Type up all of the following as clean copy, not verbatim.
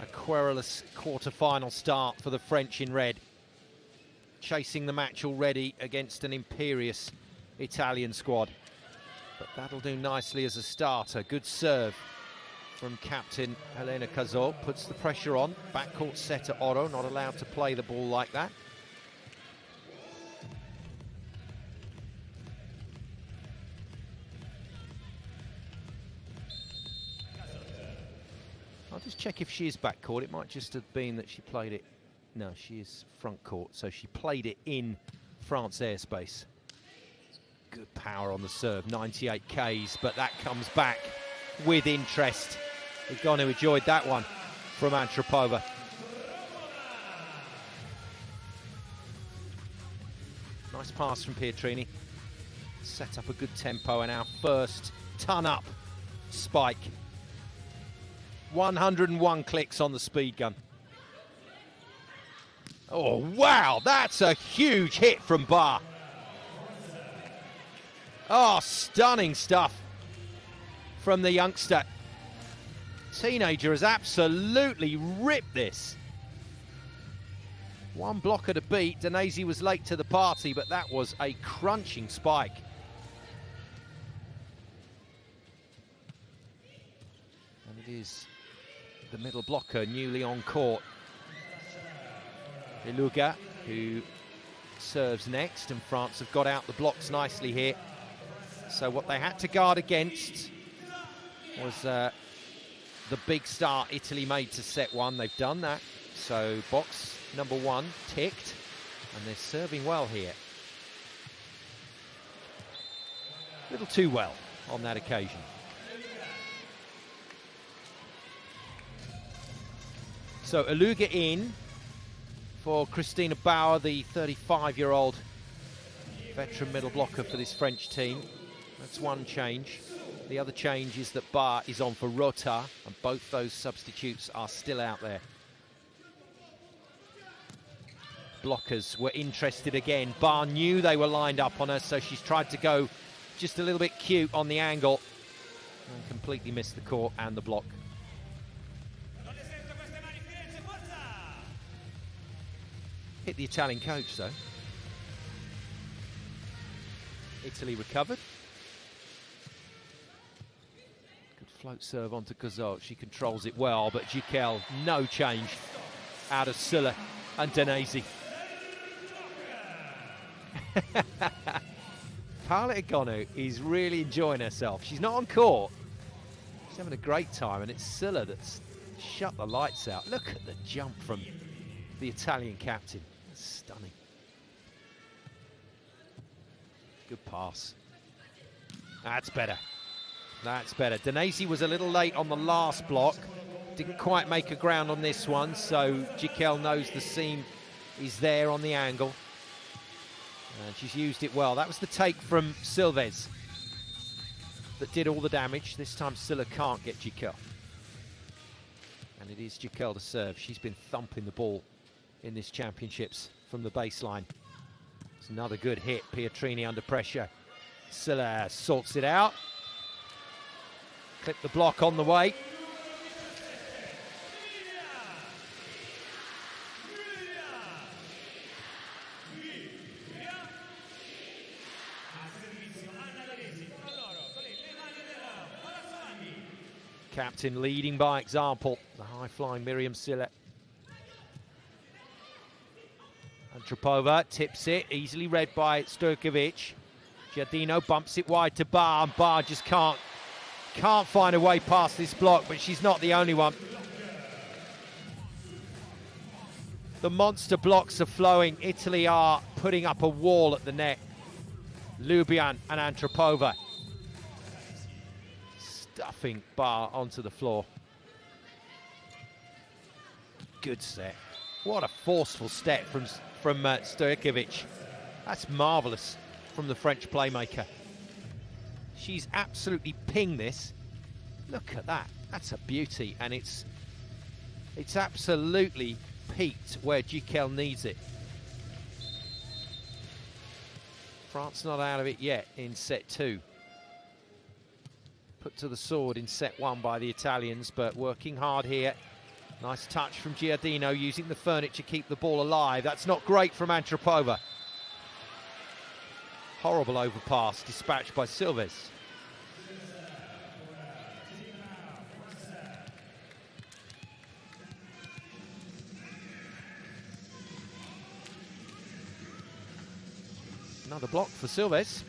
A querulous quarter-final start for the French in red. Chasing the match already against an imperious Italian squad. But that'll do nicely as a starter. Good serve from captain Helena Cazot. Puts the pressure on. Backcourt setter Oro, not allowed to play the ball like that. I'll just check if she is backcourt. It might just have been that she played it. No, she is front court, so she played it in France airspace. Good power on the serve, 98 Ks, but that comes back with interest. Igonu enjoyed that one from Antropova. Nice pass from Pietrini. Set up a good tempo, and our first ton-up spike. 101 clicks on the speed gun. Oh, wow, that's a huge hit from Barr. Oh, stunning stuff from the youngster. Teenager has absolutely ripped this. One blocker to beat. Danese was late to the party, but that was a crunching spike. And it is the middle blocker newly on court. Iluga, who serves next, and France have got out the blocks nicely here. So what they had to guard against was the big start Italy made to set one. They've done that. So box number one ticked, and they're serving well here. A little too well on that occasion. So Iluga in for Christina Bauer, the 35-year-old veteran middle blocker for this French team. That's one change. The other change is that Barr is on for Rota, and both those substitutes are still out there. Blockers were interested again. Barr knew they were lined up on her, so she's tried to go just a little bit cute on the angle and completely missed the court and the block. Hit the Italian coach, though. Italy recovered. Good float serve onto Cazot. She controls it well, but Jiquel, no change out of Silla and Danese. Paola Igonu is really enjoying herself. She's not on court. She's having a great time, and it's Silla that's shut the lights out. Look at the jump from the Italian captain. Stunning. Good pass. That's better. That's better. Danese was a little late on the last block. Didn't quite make a ground on this one, so Jiquel knows the seam is there on the angle. And she's used it well. That was the take from Silves that did all the damage. This time Silla can't get Jiquel. And it is Jiquel to serve. She's been thumping the ball in this championships from the baseline. It's another good hit. Pietrini under pressure. Silla sorts it out. Clip the block on the way. Captain leading by example. The high-flying Miriam Silla. Antropova tips it, easily read by Stojkovic. Giardino bumps it wide to Barr, and Barr just can't find a way past this block, but she's not the only one. The monster blocks are flowing. Italy are putting up a wall at the net. Lubian and Antropova stuffing Barr onto the floor. Good set. What a forceful step from Stojkovic. That's marvellous from the French playmaker. She's absolutely pinged this. Look at that. That's a beauty, and it's absolutely peaked where Jiquel needs it. France not out of it yet in set two. Put to the sword in set one by the Italians, but working hard here Nice touch from Giardino, using the furniture to keep the ball alive. That's not great from Antropova. Horrible overpass dispatched by Silves. Another block for Silves.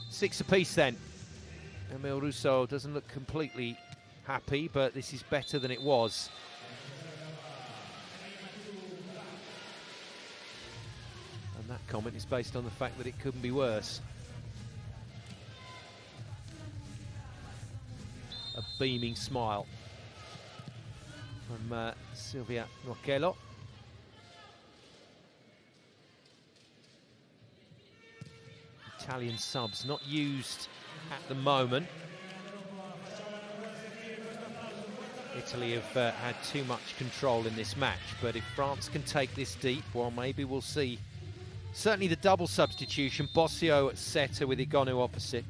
Six apiece then. Emile Rousseau doesn't look completely happy, but this is better than it was. And that comment is based on the fact that it couldn't be worse. A beaming smile from Silvia Nocchello. Italian subs not used at the moment. Italy have had too much control in this match, but if France can take this deep, well, maybe we'll see. Certainly the double substitution, Bossio at setter with Igonu opposite.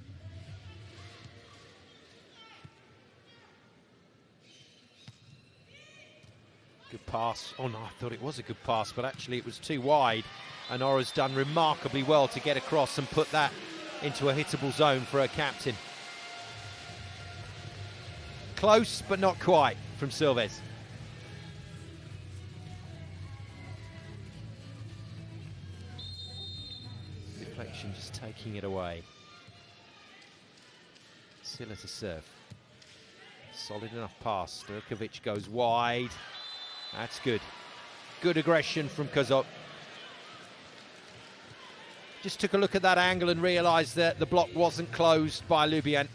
Good pass. Oh no, I thought it was a good pass, but actually it was too wide. And Ora's done remarkably well to get across and put that into a hittable zone for her captain. Close, but not quite from Silves. Deflection just taking it away. Silla to serve. Solid enough pass. Stojkovic goes wide. That's good. Good aggression from Kozok. Just took a look at that angle and realised that the block wasn't closed by Lubian.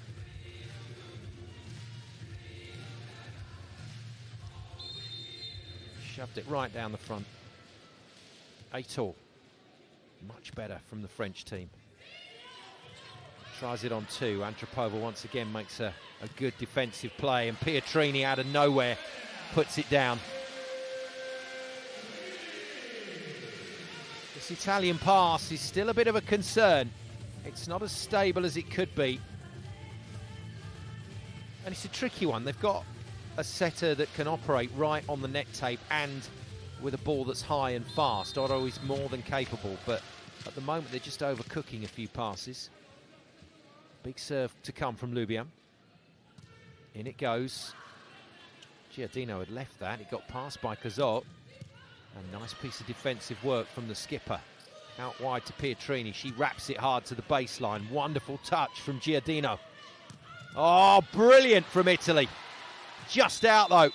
Shoved it right down the front. 8-all. Much better from the French team. Tries it on two. Antropova once again makes a good defensive play, and Pietrini out of nowhere puts it down. This Italian pass is still a bit of a concern. It's not as stable as it could be. And it's a tricky one. They've got a setter that can operate right on the net tape and with a ball that's high and fast. Oro is more than capable, but at the moment they're just overcooking a few passes. Big serve to come from Lubian. In it goes. Giardino had left that. It got passed by Kozok. A nice piece of defensive work from the skipper. Out wide to Pietrini. She wraps it hard to the baseline. Wonderful touch from Giardino. Oh, brilliant from Italy. Just out though.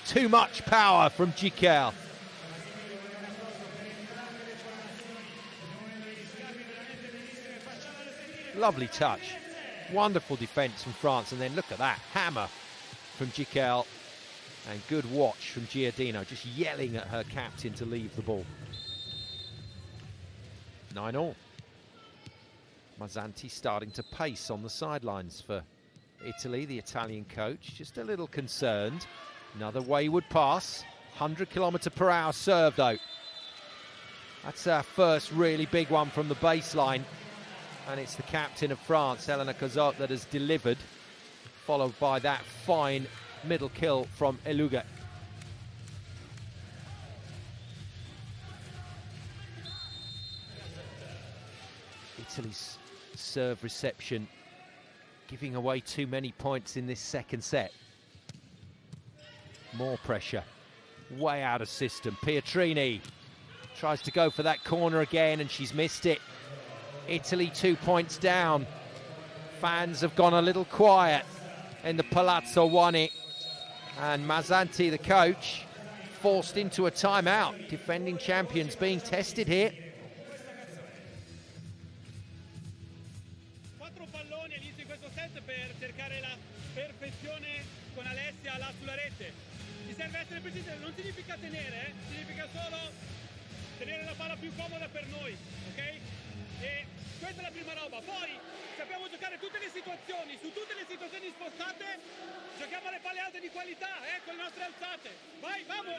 Too much power from Gikel. Lovely touch. Wonderful defence from France. And then look at that hammer from Gikel. And good watch from Giardino, just yelling at her captain to leave the ball. 9-all. Mazzanti starting to pace on the sidelines for Italy, the Italian coach. Just a little concerned. Another wayward pass. 100km/h serve, though. That's our first really big one from the baseline. And it's the captain of France, Helena Kozok, that has delivered. Followed by that fine middle kill from Eluga. Italy's serve reception giving away too many points in this second set. More pressure. Way out of system. Pietrini tries to go for that corner again and she's missed it. Italy 2 points down. Fans have gone a little quiet in the Palazzo One. And Mazzanti, the coach, forced into a timeout. Defending champions being tested here. 4 palloni all'inizio di questo set per cercare la perfezione con Alessia là sulla rete. Ci serve essere precisi, non significa tenere, significa solo tenere la palla più comoda per noi, ok? E questa è la prima roba. Poi sappiamo giocare tutte le situazioni, su tutte le situazioni spostate giochiamo le palle alte di qualità, con le nostre alzate. Vai, vamos!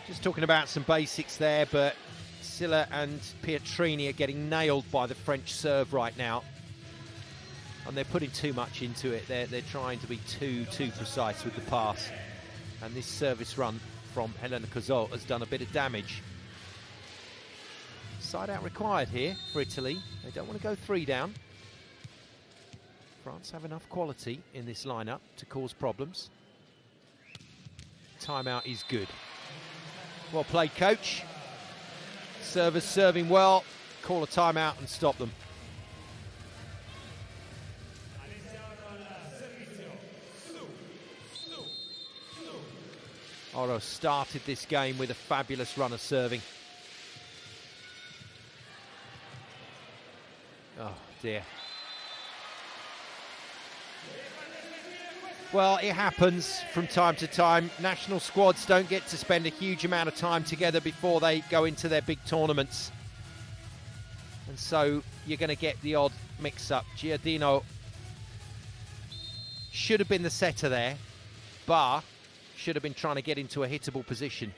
Just talking about some basics there, but Silla and Pietrini are getting nailed by the French serve right now. And they're putting too much into it. They're trying to be too precise with the pass. And this service run from Helena Cazot has done a bit of damage. Side out required here for Italy. They don't want to go 3 down. France have enough quality in this lineup to cause problems. Timeout is good. Well played, coach. Servers serving well. Call a timeout and stop them. Oro started this game with a fabulous run of serving. Oh dear. Well, it happens from time to time. National squads don't get to spend a huge amount of time together before they go into their big tournaments. And so you're going to get the odd mix-up. Giardino should have been the setter there. Bar should have been trying to get into a hittable position.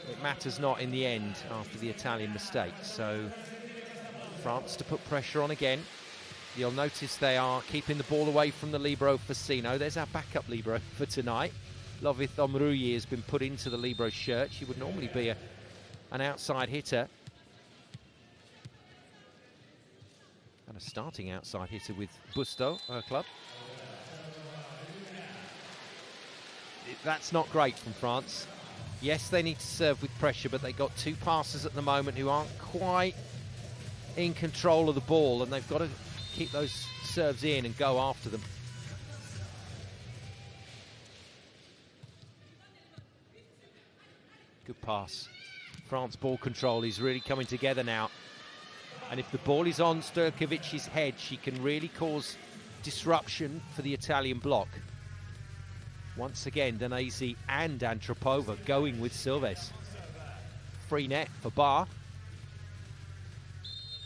It matters not in the end after the Italian mistake. So France to put pressure on again. You'll notice they are keeping the ball away from the libero Fassino. There's our backup libero for tonight. Lovith Omruyi has been put into the libero shirt. She would normally be an outside hitter. And a starting outside hitter with Busto, her club. That's not great from France. Yes, they need to serve with pressure, but they've got 2 passers at the moment who aren't quite in control of the ball, and they've got to keep those serves in and go after them. Good pass. France ball control is really coming together now. And if the ball is on Stojkovic's head, she can really cause disruption for the Italian block. Once again, Danesi and Antropova going with Silves. Free net for Bar.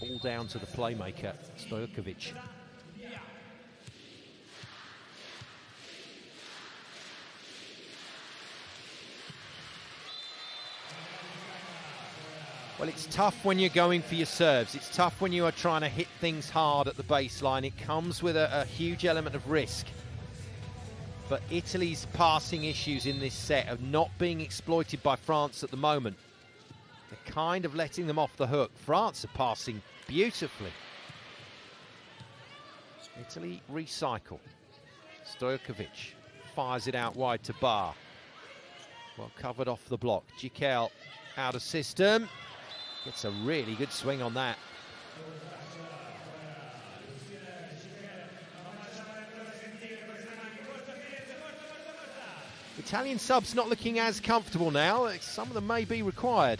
All down to the playmaker, Stojkovic. Well, it's tough when you're going for your serves. It's tough when you are trying to hit things hard at the baseline. It comes with a huge element of risk. But Italy's passing issues in this set are not being exploited by France at the moment. They're kind of letting them off the hook. France are passing beautifully. Italy recycle. Stojkovic fires it out wide to Bar. Well covered off the block. Jikel out of system. Gets a really good swing on that. Italian subs not looking as comfortable now. Some of them may be required.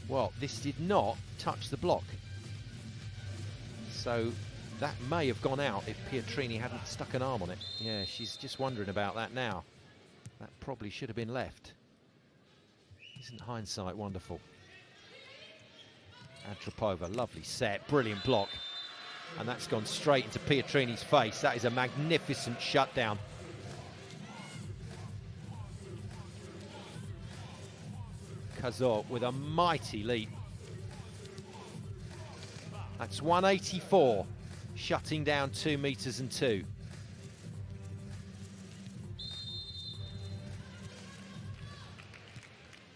Well, this did not touch the block. So that may have gone out if Pietrini hadn't stuck an arm on it. Yeah, she's just wondering about that now. That probably should have been left. Isn't hindsight wonderful? Antropova, lovely set, brilliant block. And that's gone straight into Pietrini's face. That is a magnificent shutdown. Cazot with a mighty lead. That's 184, shutting down 2 meters and 2.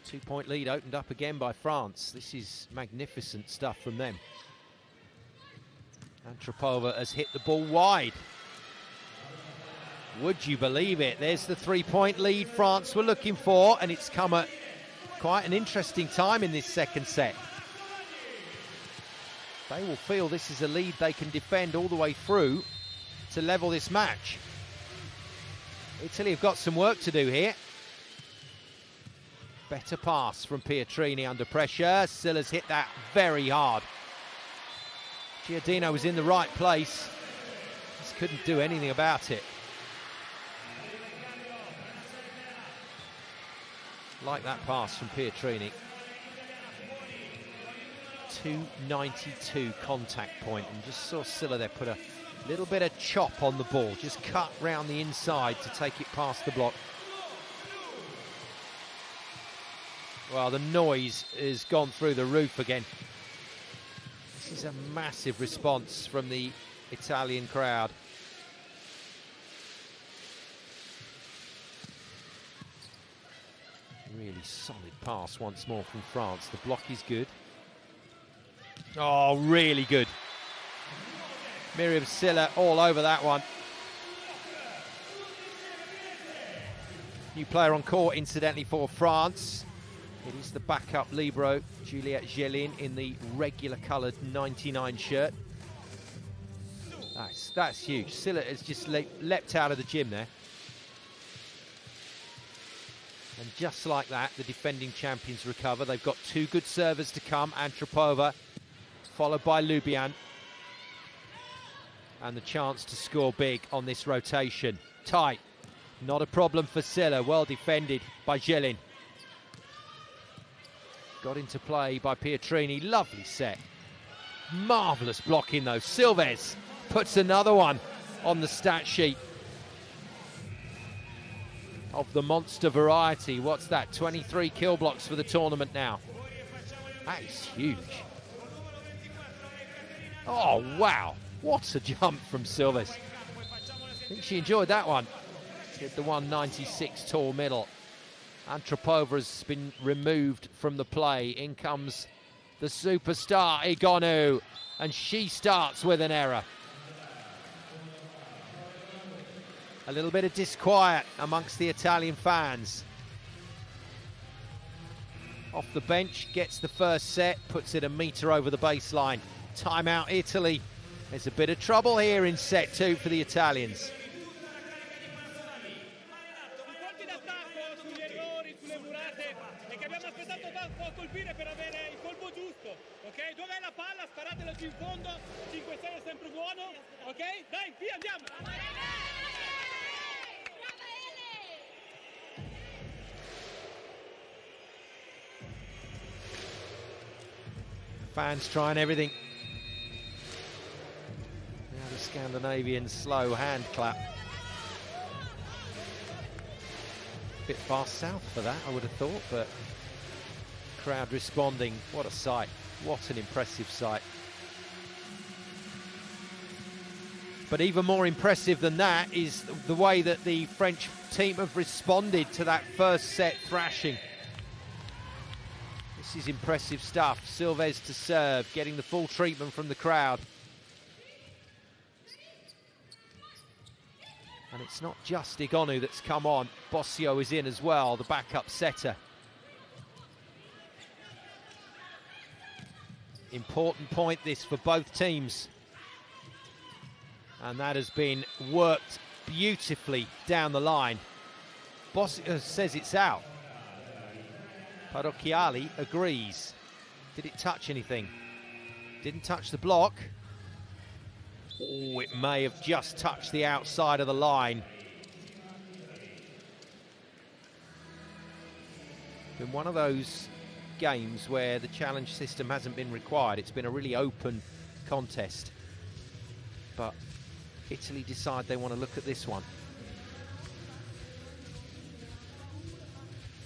Two-point lead opened up again by France. This is magnificent stuff from them. Antropova has hit the ball wide. Would you believe it? There's the 3-point lead France were looking for, and it's come at quite an interesting time in this second set. They will feel this is a lead they can defend all the way through to level this match. Italy have got some work to do here. Better pass from Pietrini under pressure. Silla's hit that very hard. Giardino was in the right place. Just couldn't do anything about it. Like that pass from Pietrini. 292 contact point, and just saw Silla there put a little bit of chop on the ball, just cut round the inside to take it past the block. Well, the noise has gone through the roof again. This is a massive response from the Italian crowd. Really solid pass once more from France. The block is good. Oh, really good. Miriam Silla all over that one. New player on court, incidentally, for France. It is the backup libero, Juliette Gelin, in the regular coloured 99 shirt. That's huge. Silla has just leapt out of the gym there. And just like that, the defending champions recover. They've got two good servers to come. Antropova, followed by Lubian. And the chance to score big on this rotation. Tight. Not a problem for Silla. Well defended by Gelin. Got into play by Pietrini. Lovely set. Marvellous blocking though. Silves puts another one on the stat sheet. Of the monster variety. What's that? 23 kill blocks for the tournament now. That is huge. Oh, wow. What a jump from Silves. I think she enjoyed that one. Hit the 196 tall middle. Antropova has been removed from the play. In comes the superstar, Egonu. And she starts with an error. A little bit of disquiet amongst the Italian fans. Off the bench, gets the first set, puts it a metre over the baseline. Timeout Italy. There's a bit of trouble here in set two for the Italians. Fans trying everything. Now the Scandinavian slow hand clap. Bit far south for that, I would have thought, but crowd responding. What a sight. What an impressive sight. But even more impressive than that is the way that the French team have responded to that first set thrashing. This is impressive stuff. Silves to serve, getting the full treatment from the crowd. And it's not just Egonu that's come on. Bossio is in as well, the backup setter. Important point this for both teams. And that has been worked beautifully down the line. Bossio says it's out. Parocchiali agrees. Did it touch anything? Didn't touch the block. Oh, it may have just touched the outside of the line. Been one of those games where the challenge system hasn't been required. It's been a really open contest. But Italy decide they want to look at this one.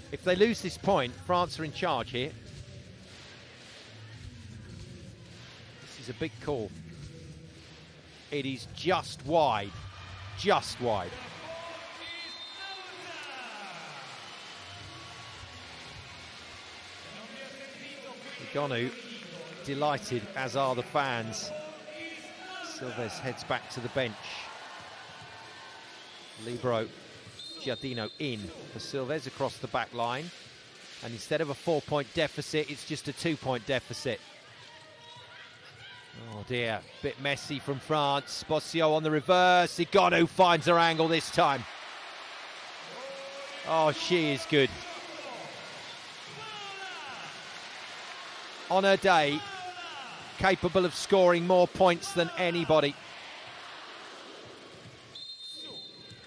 If they lose this point, France are in charge here. This is a big call. It is just wide. Just wide. Egonu delighted, as are the fans. Silves heads back to the bench. Libero Giardino in for Silves across the back line. And instead of a 4-point deficit, it's just a 2-point deficit. Oh dear, bit messy from France. Bossio on the reverse. Egonu finds her angle this time. Oh, she is good. On her day, capable of scoring more points than anybody.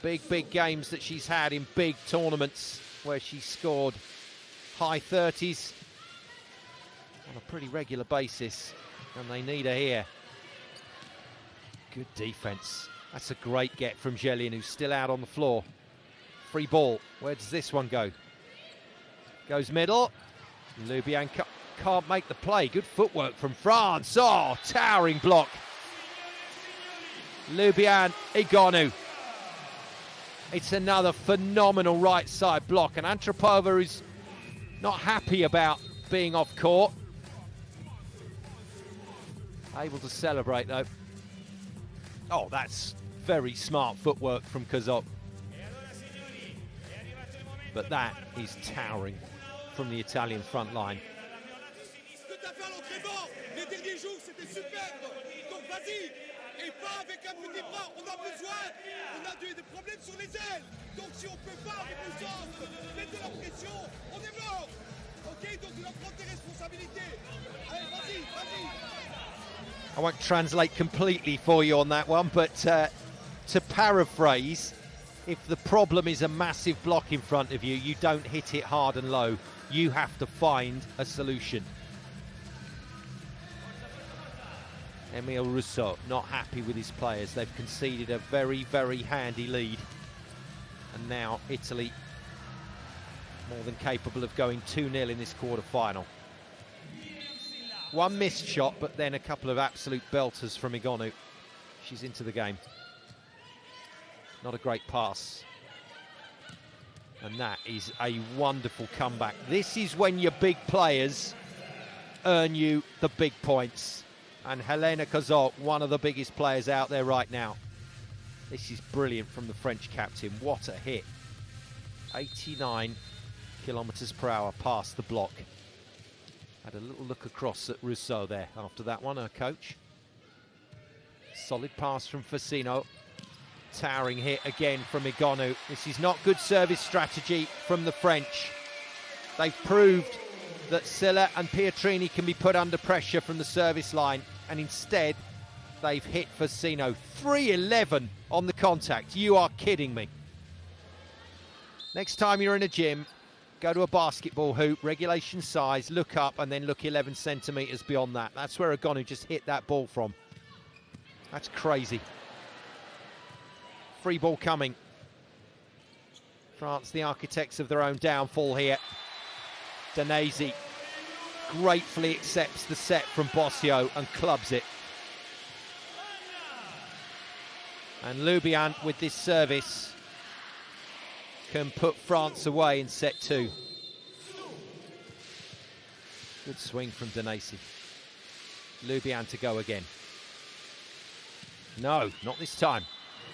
Big games that she's had in big tournaments where she scored high 30s on a pretty regular basis, and they need her here. Good defense. That's a great get from Gelin, who's still out on the floor. Free ball. Where does this one go? Goes middle. Lubian can't make the play. Good footwork from France. Oh, towering block. Lubian, Egonu. It's another phenomenal right side block, and Antropova is not happy about being off court. Able to celebrate though. Oh, that's very smart footwork from Kazok. But that is towering from the Italian front line. I won't translate completely for you on that one, but to paraphrase, if the problem is a massive block in front of you, you don't hit it hard and low. You have to find a solution. Emile Rousseau not happy with his players. They've conceded a very, very handy lead. And now Italy more than capable of going 2-0 in this quarter-final. One missed shot, but then a couple of absolute belters from Egonu. She's into the game. Not a great pass. And that is a wonderful comeback. This is when your big players earn you the big points. And Helena Kozok, one of the biggest players out there right now. This is brilliant from the French captain. What a hit. 89 kilometers per hour past the block. Had a little look across at Rousseau there after that one, her coach. Solid pass from Fasino. Towering hit again from Egonu. This is not good service strategy from the French. They've proved that Silla and Pietrini can be put under pressure from the service line, and instead they've hit Fasino. 3-11 on the contact. You are kidding me. Next time you're in a gym, go to a basketball hoop, regulation size, look up, and then look 11 centimetres beyond that. That's where Egonu just hit that ball from. That's crazy. Free ball coming. France, the architects of their own downfall here. Danesi gratefully accepts the set from Bossio and clubs it. And Lubian with this service can put France away in set 2. Good swing from Danesi. Lubian to go again. No, not this time.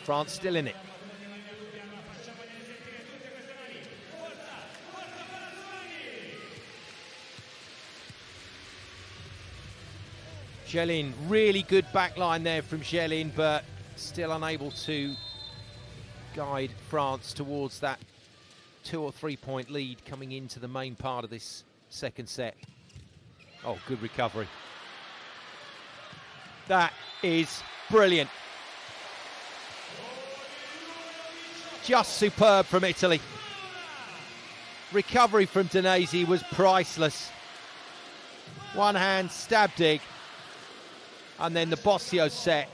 France still in it. Gelin, really good back line there from Gelin, but still unable to guide France towards that 2 or 3 point lead coming into the main part of this second set. Oh, good recovery. That is brilliant. Just superb from Italy. Recovery from Danesi was priceless. One hand stab dig. And then the Bossio set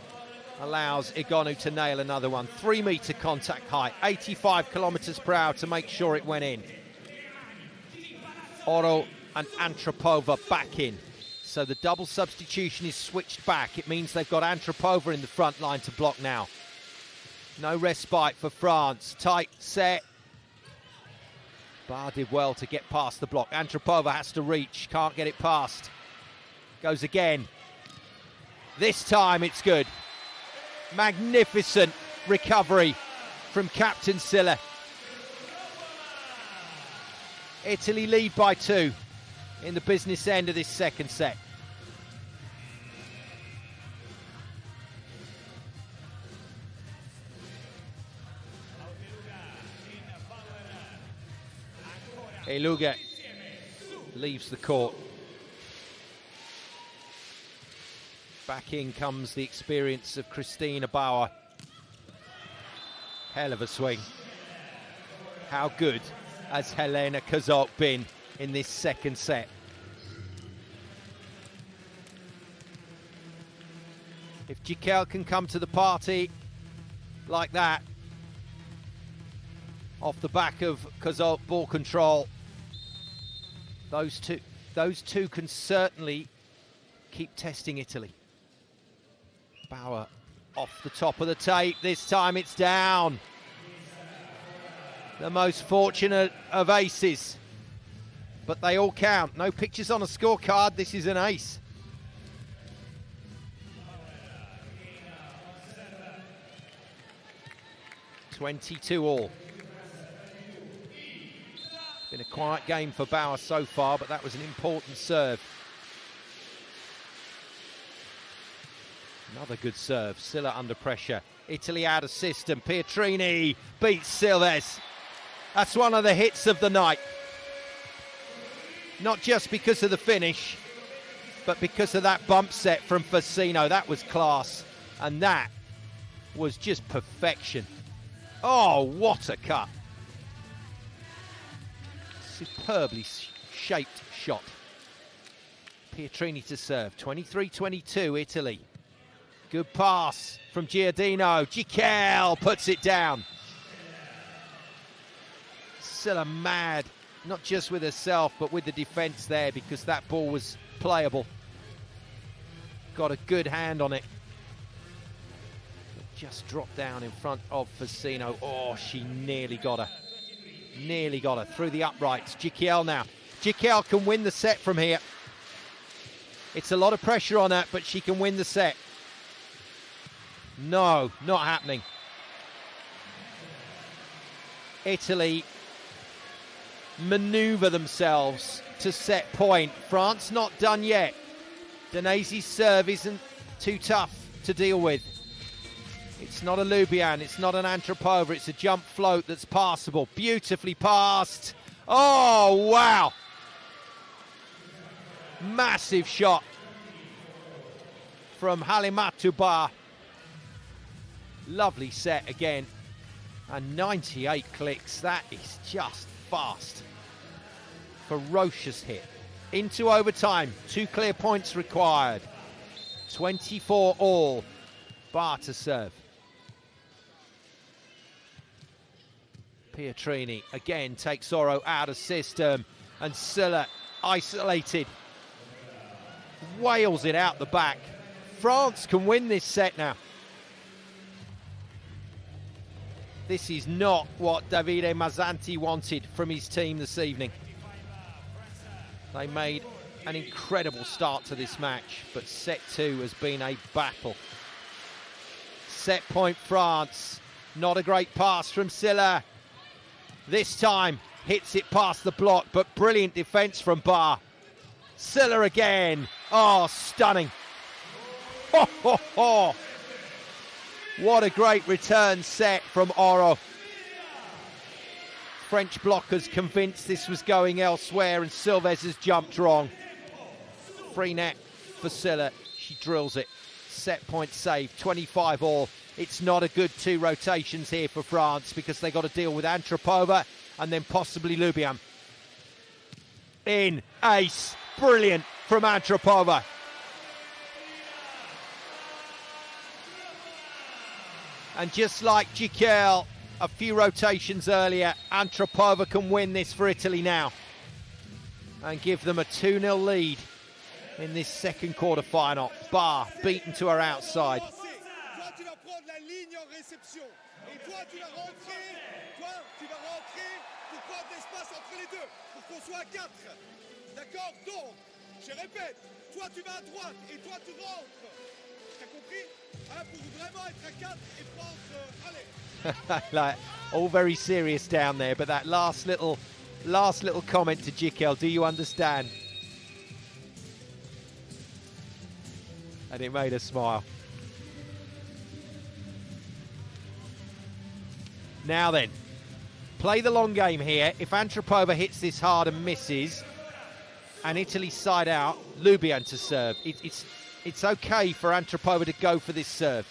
allows Egonu to nail another one. 3 metre contact height, 85 kilometres per hour to make sure it went in. Oro and Antropova back in. So the double substitution is switched back. It means they've got Antropova in the front line to block now. No respite for France. Tight set. Barr did well to get past the block. Antropova has to reach, can't get it past. Goes again. This time it's good. Magnificent recovery from Captain Silla. Italy lead by 2 in the business end of this second set. Eluga leaves the court. Back in comes the experience of Christina Bauer. Hell of a swing. How good has Helena Kozok been in this second set? If Jikel can come to the party like that, off the back of Kozok ball control, those those two can certainly keep testing Italy. Bauer off the top of the tape. This time it's down. The most fortunate of aces. But they all count. No pictures on a scorecard. This is an ace. (22-all). Been a quiet game for Bauer so far, but that was an important serve. Another good serve. Silla under pressure. Italy out of system. Pietrini beats Silves. That's one of the hits of the night. Not just because of the finish, but because of that bump set from Fassino. That was class. And that was just perfection. Oh, what a cut. Superbly shaped shot. Pietrini to serve. 23-22, Italy. Good pass from Giardino. Gikel puts it down. Silla mad, not just with herself, but with the defence there, because that ball was playable. Got a good hand on it. Just dropped down in front of Fassino. Oh, she nearly got her. Nearly got her through the uprights. Gikel now. Gikel can win the set from here. It's a lot of pressure on her, but she can win the set. No, not happening. Italy maneuver themselves to set point. France not done yet. Danesi's serve isn't too tough to deal with. It's not a Lubian, it's not an Antropova, it's a jump float that's passable. Beautifully passed. Oh, wow. Massive shot from Halimatu Ba. Lovely set again. And 98 clicks, that is just fast. Ferocious hit. Into overtime, 2 clear points required. 24-all. Ba to serve. Pietrini again takes Oro out of system, and Silla isolated. Wails it out the back. France can win this set now. This is not what Davide Mazzanti wanted from his team this evening. They made an incredible start to this match, but set 2 has been a battle. Set point France. Not a great pass from Silla. This time hits it past the block, but brilliant defence from Ba. Silla again. Oh, stunning. Ho, ho, ho. What a great return set from Oro. French blockers convinced this was going elsewhere, and Silves has jumped wrong. Free net for Silla. She drills it. Set point saved. 25-all. It's not a good 2 rotations here for France, because they got to deal with Antropova and then possibly Lubian. In. Ace. Brilliant from Antropova. And just like Gikel a few rotations earlier, Antropova can win this for Italy now and give them a 2-0 lead in this second quarter-final. Ba beaten to her outside. Like, all very serious down there, but that last little comment to Gikel, do you understand? And it made her smile. Now then, play the long game here. If Antropova hits this hard and misses, and Italy side out, Lubian to serve. It's okay for Antropova to go for this serve.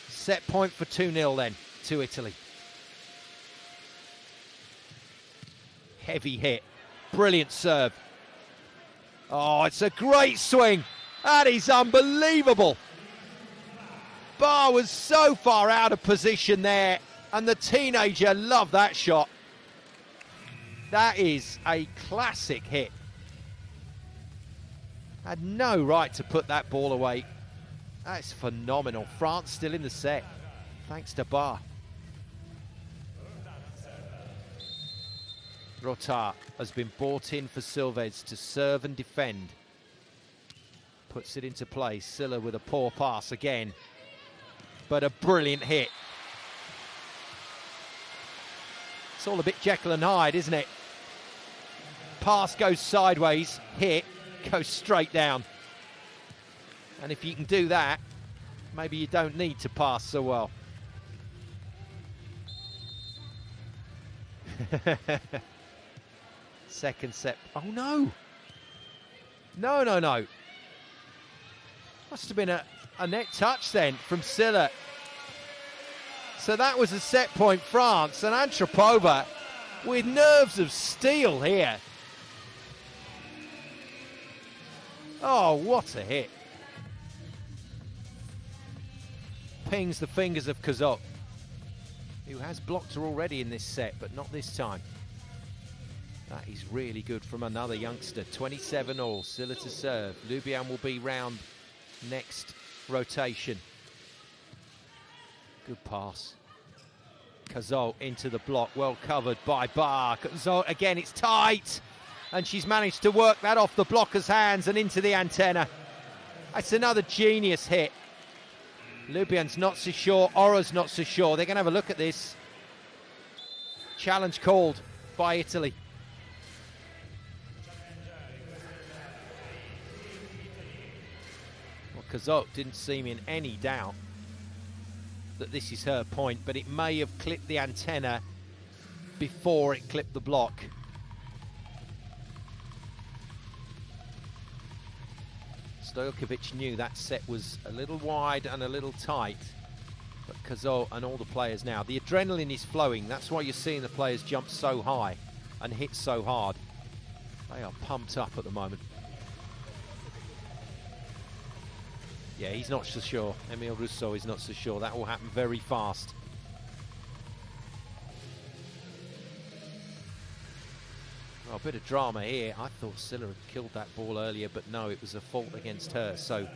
Set point for 2-0 then to Italy. Heavy hit. Brilliant serve. Oh, it's a great swing. That is unbelievable. Ba was so far out of position there, and the teenager loved that shot. That is a classic hit. Had no right to put that ball away. That's phenomenal. France still in the set, thanks to Bar. Rotard has been brought in for Silves to serve and defend. Puts it into play. Silla with a poor pass again, but a brilliant hit. It's all a bit Jekyll and Hyde, isn't it? Pass goes sideways, hit goes straight down. And if you can do that, maybe you don't need to pass so well. Second set. Oh no! No, no, no. Must have been a net touch then from Silla. So that was a set point, France, and Antropova with nerves of steel here. Oh, what a hit. Pings the fingers of Kazok, who has blocked her already in this set, but not this time. That is really good from another youngster. 27-all, Silla to serve. Lubian will be round next rotation. Good pass. Kazol into the block, well covered by Bar. Kazol again, it's tight, and she's managed to work that off the blocker's hands and into the antenna. That's another genius hit. Lubian's not so sure, Ora's not so sure. They're going to have a look at this. Challenge called by Italy. Well, Kazok didn't seem in any doubt that this is her point, but it may have clipped the antenna before it clipped the block. Stojkovic knew that set was a little wide and a little tight, but Kazol and all the players now, the adrenaline is flowing. That's why you're seeing the players jump so high and hit so hard. They are pumped up at the moment. Yeah, he's not so sure. Emile Rousseau is not so sure. That will happen very fast. Oh, a bit of drama here. I thought Silla had killed that ball earlier, but no, it was a fault against her. So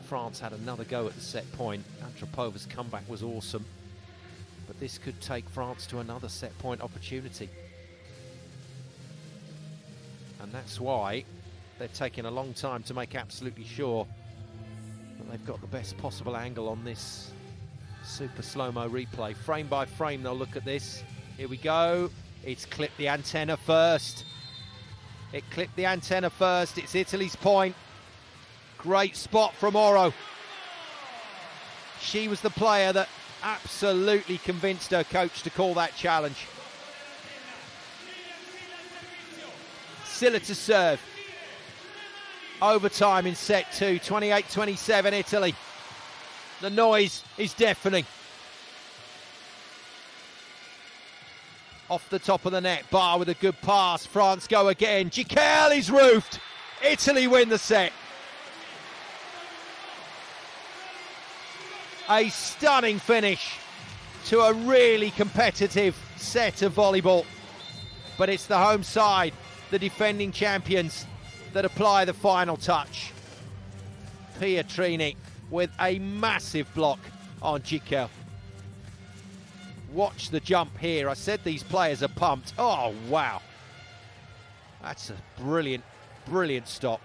France had another go at the set point. Antropova's comeback was awesome, but this could take France to another set point opportunity. And that's why they're taking a long time to make absolutely sure that they've got the best possible angle on this super slow-mo replay. Frame by frame, they'll look at this. Here we go. It's clipped the antenna first. It clipped the antenna first. It's Italy's point. Great spot from Oro. She was the player that absolutely convinced her coach to call that challenge. Silla to serve. Overtime in set two, 28-27 Italy. The noise is deafening. Off the top of the net, Bar with a good pass. France go again. Jiquel is roofed. Italy win the set. A stunning finish to a really competitive set of volleyball. But it's the home side, the defending champions, that apply the final touch. Pietrini with a massive block on Jiquel. Watch the jump here. I said these players are pumped. Oh, wow. That's a brilliant, brilliant stop.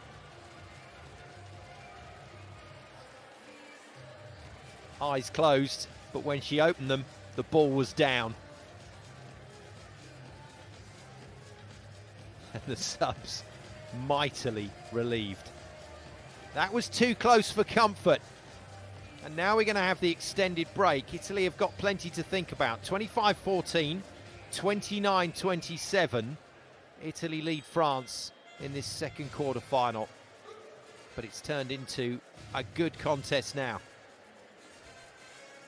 Eyes closed, but when she opened them, the ball was down. And the subs mightily relieved. That was too close for comfort. And now we're going to have the extended break. Italy have got plenty to think about. 25-14, 29-27. Italy lead France in this second quarter final. But it's turned into a good contest now.